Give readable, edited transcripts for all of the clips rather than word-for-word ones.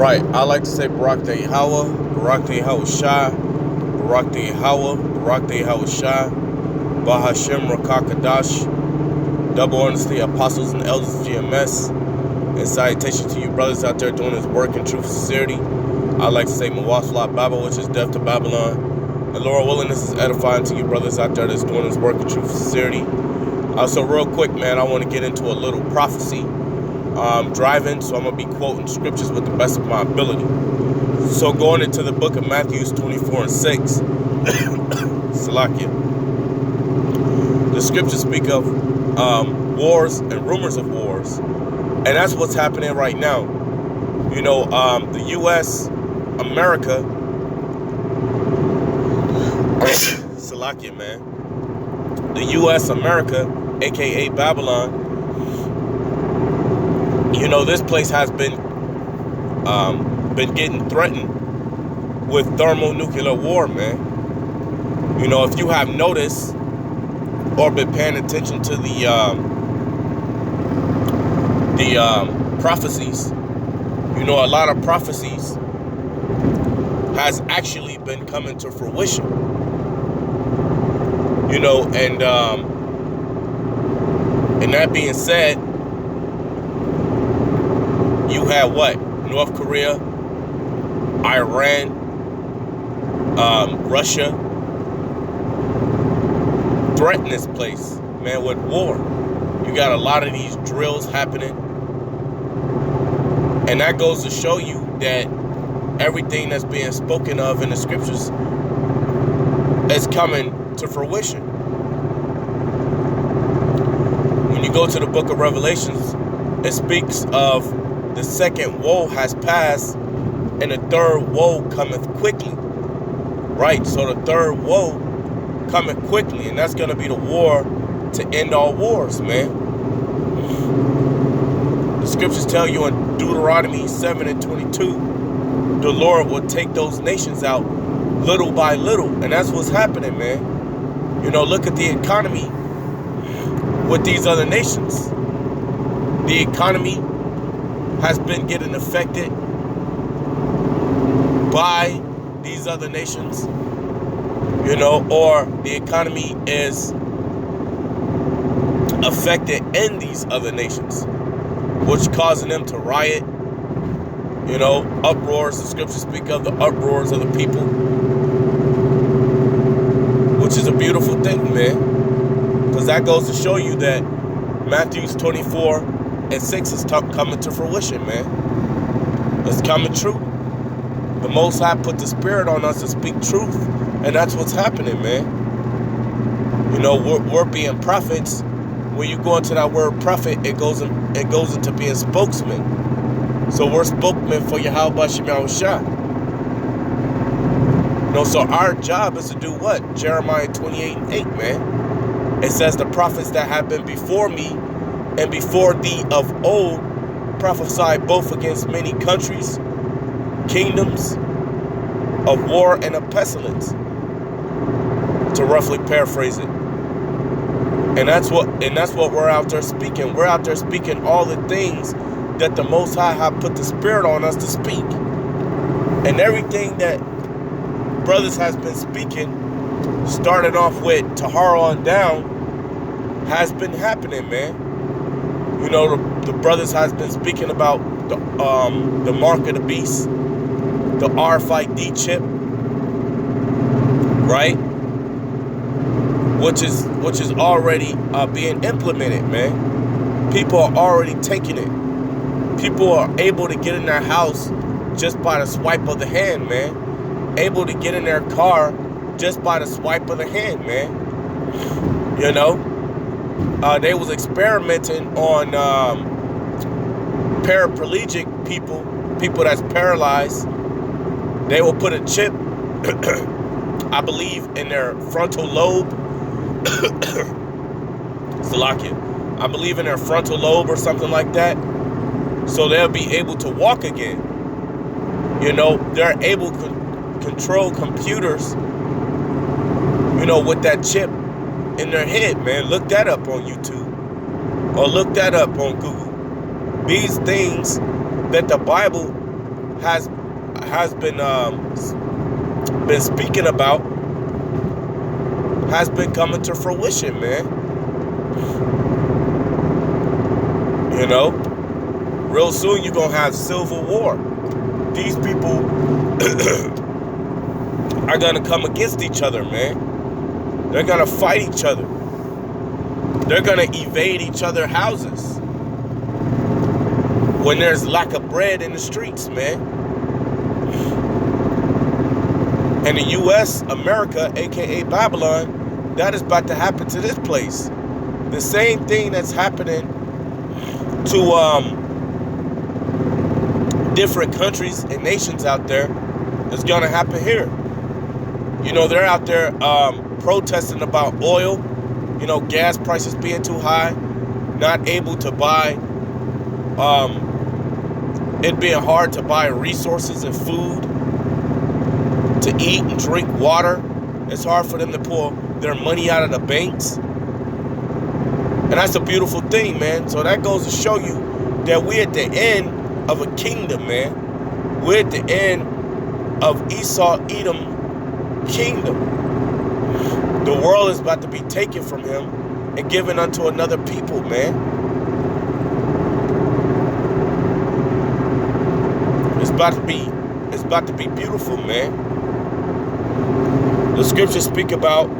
Right. I like to say Barak Day Hawa, Barak Day Hawa Shah, Barak Day Hawa, Barak Day Hawa Shah, Bahashem Rakakadash, double honors to the apostles and elders of GMS, and salutation to you brothers out there doing this work in truth and sincerity. I like to say Mawaslat Baba, which is death to Babylon. And Lord willing, this is edifying to you brothers out there that's doing this work in truth and sincerity. So real quick, man, I want to get into a little prophecy. I'm driving, so I'm going to be quoting scriptures with the best of my ability. So going into the book of Matthew 24 and 6, Salakia, the scriptures speak of wars and rumors of wars. And that's what's happening right now. You know, the U.S., America, Salakia, man, the U.S., America, a.k.a. Babylon, you know, this place has been getting threatened with thermonuclear war, man. You know, if you have noticed or been paying attention to the prophecies, you know, a lot of prophecies has actually been coming to fruition. You know, and that being said, you have what? North Korea, Iran, Russia threaten this place, man, with war. You got a lot of these drills happening. And that goes to show you that everything that's being spoken of in the scriptures is coming to fruition. When you go to the book of Revelations, it speaks of the second woe has passed, and the third woe cometh quickly. Right? So the third woe cometh quickly, and that's going to be the war to end all wars, man. The scriptures tell you in Deuteronomy 7 and 22, the Lord will take those nations out little by little, and that's what's happening, man. You know, look at the economy with these other nations. The economy has been getting affected by these other nations, you know, or the economy is affected in these other nations, which causing them to riot, you know, uproars. The scriptures speak of the uproars of the people, which is a beautiful thing, man, because that goes to show you that Matthew 24 and 6 is coming to fruition, man. It's coming true. The Most High put the Spirit on us to speak truth, and that's what's happening, man. You know, we're being prophets. When you go into that word prophet, it goes into being spokesman. So we're spokesmen for Yahweh Shem Yahushua. You know, so our job is to do what? Jeremiah 28 and 8, man. It says the prophets that have been before me and before thee of old prophesied both against many countries, kingdoms, of war and of pestilence, to roughly paraphrase it. And that's what we're out there speaking. We're out there speaking all the things that the Most High have put the Spirit on us to speak. And everything that brothers has been speaking, starting off with Tahara on down, has been happening, man. You know, the brothers has been speaking about the mark of the beast, the RFID chip, right? Which is already being implemented, man. People are already taking it. People are able to get in their house just by the swipe of the hand, man. Able to get in their car just by the swipe of the hand, man. You know? They was experimenting on paraplegic people that's paralyzed. They will put a chip, I believe, in their frontal lobe. Salakia. I believe in their frontal lobe or something like that. So they'll be able to walk again. You know, they're able to control computers, you know, with that chip in their head, man. Look that up on YouTube or look that up on Google. These things that the Bible has been speaking about has been coming to fruition, man. You know, real soon you're gonna have civil war. These people are gonna come against each other, man. They're gonna fight each other. They're gonna evade each other's houses when there's lack of bread in the streets, man. And the U.S., America, aka Babylon, that is about to happen to this place. The same thing that's happening to different countries and nations out there is gonna happen here. You know, they're out there protesting about oil, you know, gas prices being too high, not able to buy, it being hard to buy resources and food, to eat and drink water. It's hard for them to pull their money out of the banks. And that's a beautiful thing, man. So that goes to show you that we're at the end of a kingdom, man. We're at the end of Esau, Edom kingdom. The world is about to be taken from him and given unto another people, man. It's about to be beautiful, man. The scriptures speak about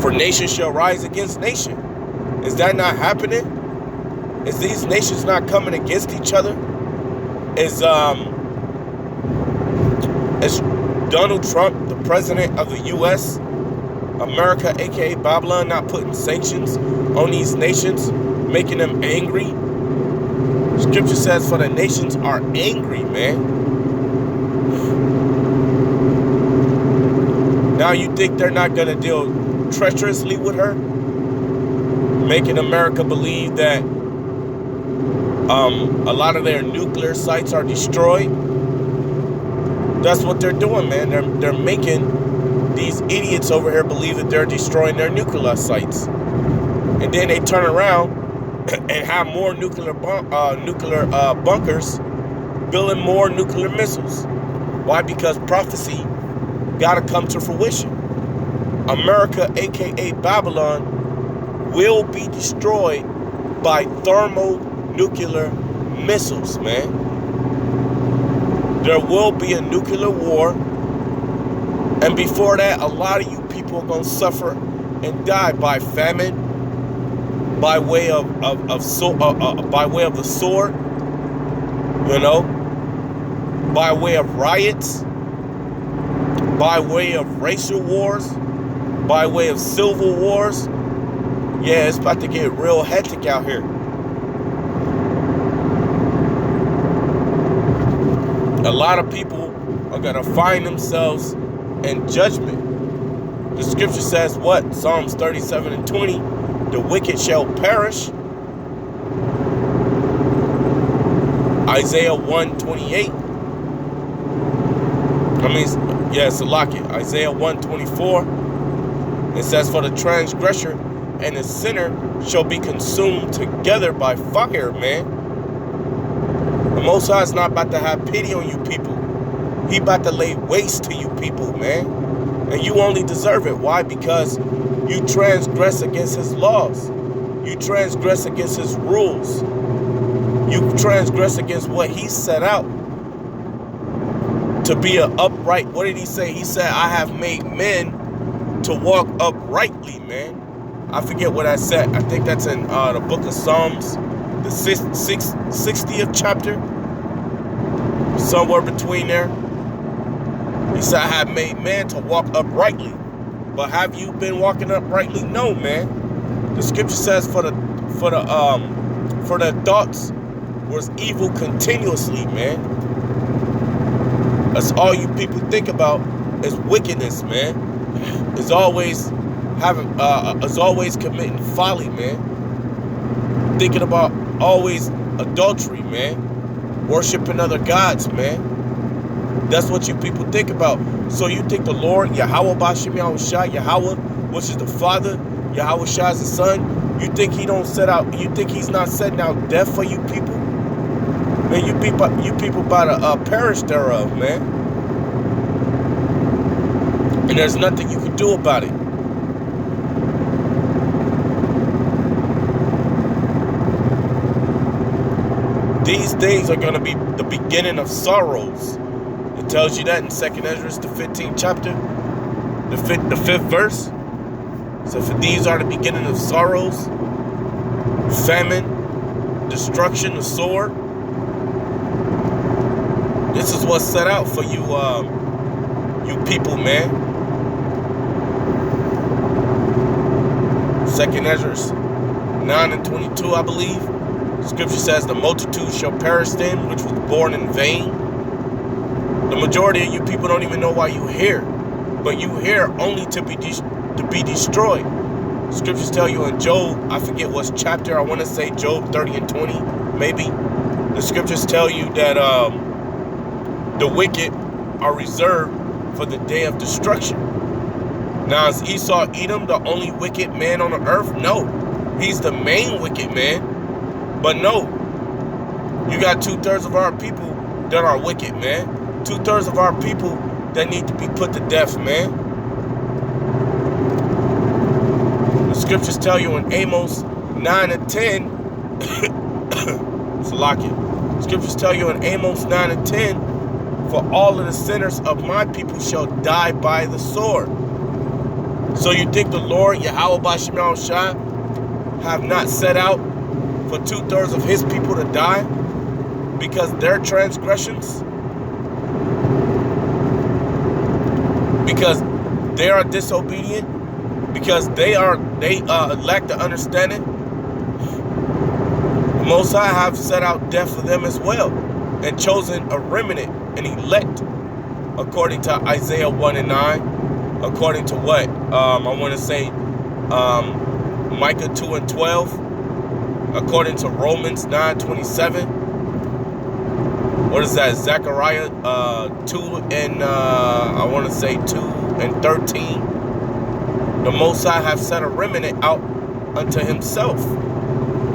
for nation shall rise against nation. Is that not happening? Is these nations not coming against each other? Is Donald Trump, the president of the U.S., America, aka Babylon, not putting sanctions on these nations, making them angry? Scripture says, for the nations are angry, man. Now you think they're not going to deal treacherously with her? Making America believe that a lot of their nuclear sites are destroyed. That's what they're doing, man. They're making these idiots over here believe that they're destroying their nuclear sites. And then they turn around and have more nuclear bunkers, building more nuclear missiles. Why? Because prophecy got to come to fruition. America, aka Babylon, will be destroyed by thermonuclear missiles, man. There will be a nuclear war, and before that, a lot of you people are going to suffer and die by famine, by way of the sword, you know, by way of riots, by way of racial wars, by way of civil wars. Yeah, it's about to get real hectic out here. A lot of people are going to find themselves in judgment. The scripture says what? Psalms 37:20, the wicked shall perish. Isaiah 1:28. Isaiah 1:24. It says, for the transgressor and the sinner shall be consumed together by fire, man. The Most High is not about to have pity on you people. He about to lay waste to you people, man. And you only deserve it. Why? Because you transgress against his laws. You transgress against his rules. You transgress against what he set out to be an upright. What did he say? He said, I have made men to walk uprightly, man. I forget what I said. I think that's in the book of Psalms, the 60th chapter, somewhere between there. He said, I have made man to walk uprightly. But have you been walking uprightly? No, man. The scripture says, for the thoughts was evil continuously, man. That's all you people think about is wickedness, man. Is always committing folly, man. Thinking about always adultery, man. Worshiping other gods, man. That's what you people think about. So you think the Lord, Yahweh Bashem Yahushua, Yahweh, which is the Father, Yahweh Shah is the Son, you think he don't set out, you think he's not setting out death for you people? Man, you people about to perish thereof, man. And there's nothing you can do about it. These days are going to be the beginning of sorrows. It tells you that in 2nd Ezra, the 15th chapter, the 5th verse. So for these are the beginning of sorrows, famine, destruction, the sword. This is what's set out for you, you people, man. 2nd Ezra 9:22, I believe. Scripture says, the multitude shall perish then, which was born in vain. The majority of you people don't even know why you here. But you here only to be destroyed. Scriptures tell you in Job, I forget what chapter, I want to say Job 30:20, maybe. The scriptures tell you that the wicked are reserved for the day of destruction. Now, is Esau Edom the only wicked man on the earth? No. He's the main wicked man. But no, you got 2/3 of our people that are wicked, man. 2/3 of our people that need to be put to death, man. The scriptures tell you in Amos 9:10, Salakia. Scriptures tell you in Amos 9:10, for all of the sinners of my people shall die by the sword. So you think the Lord, Yahweh Bashim Shai, have not set out for 2/3 of his people to die because their transgressions, because they are disobedient, because they lack the understanding? The Most High have set out death for them as well, and chosen a remnant, an elect, according to Isaiah 1:9, according to what? I want to say Micah 2:12, according to Romans 9:27. What is that? Zechariah 2 and I want to say 2:13. The Most High have set a remnant out unto himself.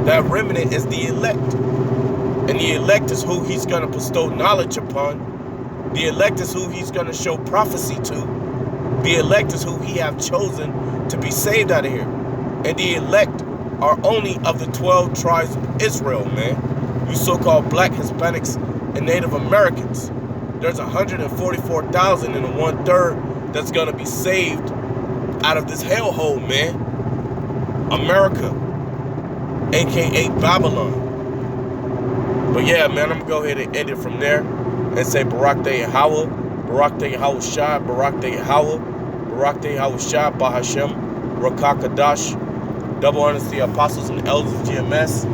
That remnant is the elect. And the elect is who he's going to bestow knowledge upon. The elect is who he's going to show prophecy to. The elect is who he have chosen to be saved out of here. And the elect are only of the 12 tribes of Israel, man. You so-called black, Hispanics, and Native Americans. There's 144,000 and 1/3 that's going to be saved out of this hellhole, man. America, a.k.a. Babylon. But yeah, man, I'm going to go ahead and end it from there and say Barak Day Yahweh, Barak Day Yahweh Shai, Barak Day Yahweh, Barak Day Yahweh Shai, Bahashem, Rakakadash. Double honors to the apostles and elders of GMS.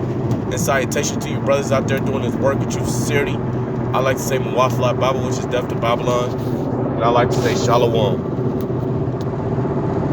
And salutation to you brothers out there doing this work in true sincerity. I like to say Mawafla Bible, which is death to Babylon. And I like to say Shalom.